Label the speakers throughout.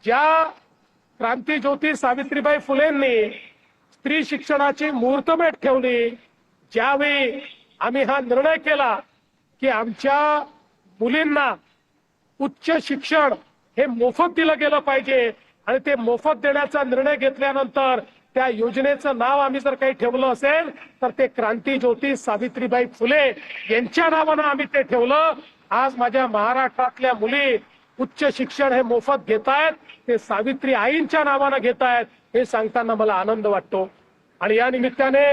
Speaker 1: ज्या क्रांतीज्योती सावित्रीबाई फुलेंनी स्त्री शिक्षणाची मुहूर्तमेढ ठेवली, ज्यावेळी आम्ही हा निर्णय केला की आमच्या मुलींना उच्च शिक्षण हे मोफत दिलं गेलं पाहिजे आणि ते मोफत देण्याचा निर्णय घेतल्यानंतर त्या योजनेचं नाव आम्ही जर काही ठेवलं असेल तर ते क्रांतीज्योती सावित्रीबाई फुले यांच्या नावानं आम्ही ते ठेवलं। आज माझ्या महाराष्ट्रातल्या मुली उच्च शिक्षण हे मोफत घेतायत, ते सावित्री आईंच्या नावानं घेतायत हे सांगताना मला आनंद वाटतो। आणि या निमित्ताने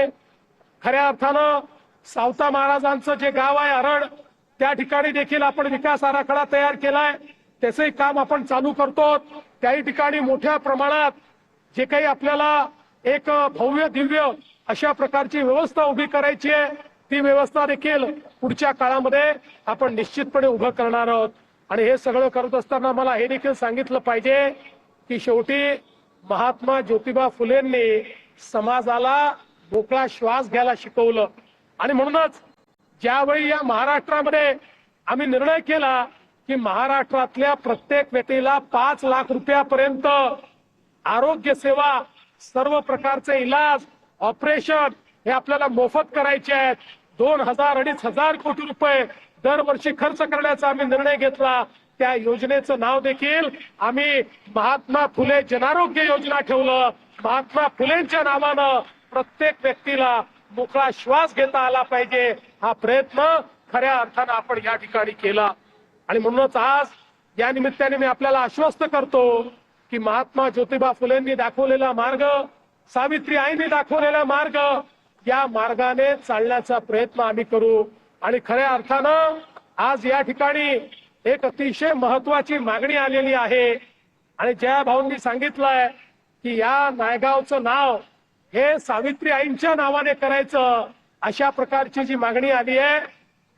Speaker 1: खऱ्या अर्थानं सावता महाराजांचं जे गाव आहे अरड, त्या ठिकाणी देखील आपण विकास आराखडा तयार केलाय, त्याचंही काम आपण चालू करतो। त्याही ठिकाणी मोठ्या प्रमाणात जे काही आपल्याला एक भव्य दिव्य अशा प्रकारची व्यवस्था उभी करायची आहे, ती व्यवस्था देखील पुढच्या काळामध्ये आपण निश्चितपणे उभं करणार आहोत। आणि हे सगळं करत असताना मला हे देखील सांगितलं पाहिजे की शेवटी महात्मा ज्योतिबा फुलेंनी समाजाला मोकळा श्वास घ्यायला शिकवलं। आणि म्हणूनच ज्यावेळी या महाराष्ट्रामध्ये आम्ही निर्णय केला की महाराष्ट्रातल्या प्रत्येक व्यक्तीला 5 लाख रुपयापर्यंत आरोग्य सेवा, सर्व प्रकारचे इलाज, ऑपरेशन हे आपल्याला मोफत करायचे आहेत, 2,000-2,500 कोटी रुपये दरवर्षी खर्च करण्याचा आम्ही निर्णय घेतला। त्या योजनेचं नाव देखील आम्ही महात्मा फुले जनआरोग्य योजना ठेवलं। महात्मा फुलेंच्या नावानं प्रत्येक व्यक्तीला मोकळा श्वास घेता आला पाहिजे, हा प्रयत्न खऱ्या अर्थानं आपण या ठिकाणी केला। आणि म्हणूनच आज या निमित्ताने मी आपल्याला आश्वस्त करतो की महात्मा ज्योतिबा फुलेंनी दाखवलेला मार्ग, सावित्री आईंनी दाखवलेला मार्ग, या मार्गाने चालण्याचा प्रयत्न आम्ही करू। आणि खऱ्या अर्थानं आज या ठिकाणी एक अतिशय महत्वाची मागणी आलेली आहे आणि जया भाऊंनी सांगितलंय की या नायगावचं नाव हे सावित्री आईंच्या नावाने करायचं, अशा प्रकारची जी मागणी आली आहे,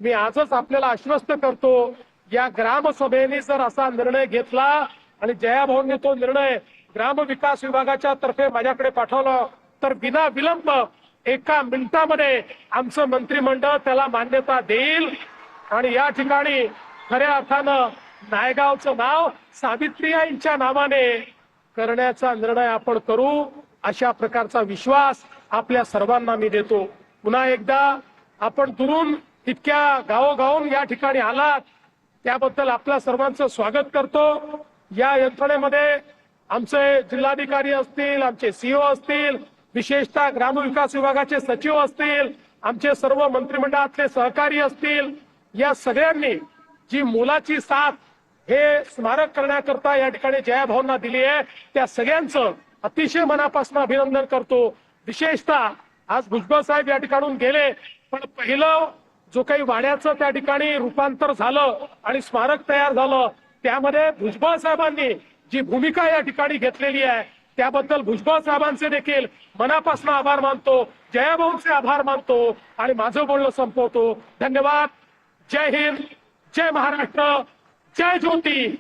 Speaker 1: मी आजच आपल्याला आश्वस्त करतो, या ग्रामसभेने जर असा निर्णय घेतला आणि जया भाऊंनी तो निर्णय ग्राम विकास विभागाच्या तर्फे माझ्याकडे पाठवला तर बिना विलंब 1 मिनिटामध्ये आमचं मंत्रिमंडळ त्याला मान्यता देईल आणि या ठिकाणी खऱ्या अर्थानं नायगावचं नाव सावित्री आईंच्या नावाने करण्याचा निर्णय आपण करू, अशा प्रकारचा विश्वास आपल्या सर्वांना मी देतो। पुन्हा एकदा आपण दुरून इतक्या गावोगावून या ठिकाणी आलात त्याबद्दल आपल्या सर्वांचं स्वागत करतो। या यंत्रणेमध्ये आमचे जिल्हाधिकारी असतील, आमचे सीओ असतील, विशेषतः ग्रामविकास विभागाचे सचिव असतील, आमचे सर्व मंत्रिमंडळातले सहकारी असतील, या सगळ्यांनी जी मोलाची साथ हे स्मारक करण्याकरता या ठिकाणी जया भाऊंना दिली आहे, त्या सगळ्यांचं अतिशय मनापासून अभिनंदन करतो। विशेषतः आज भुजबळ साहेब या ठिकाणून गेले, पण पहिलं जो काही वाड्याचं त्या ठिकाणी रूपांतर झालं आणि स्मारक तयार झालं त्यामध्ये भुजबळ साहेबांनी जी भूमिका या ठिकाणी घेतलेली आहे त्याबद्दल भुजबळ साहेबांचे देखील मनापासून आभार मानतो, जया भाऊंचे आभार मानतो आणि माझं बोलणं संपवतो। धन्यवाद। जय हिंद, जय महाराष्ट्र, जय ज्योती।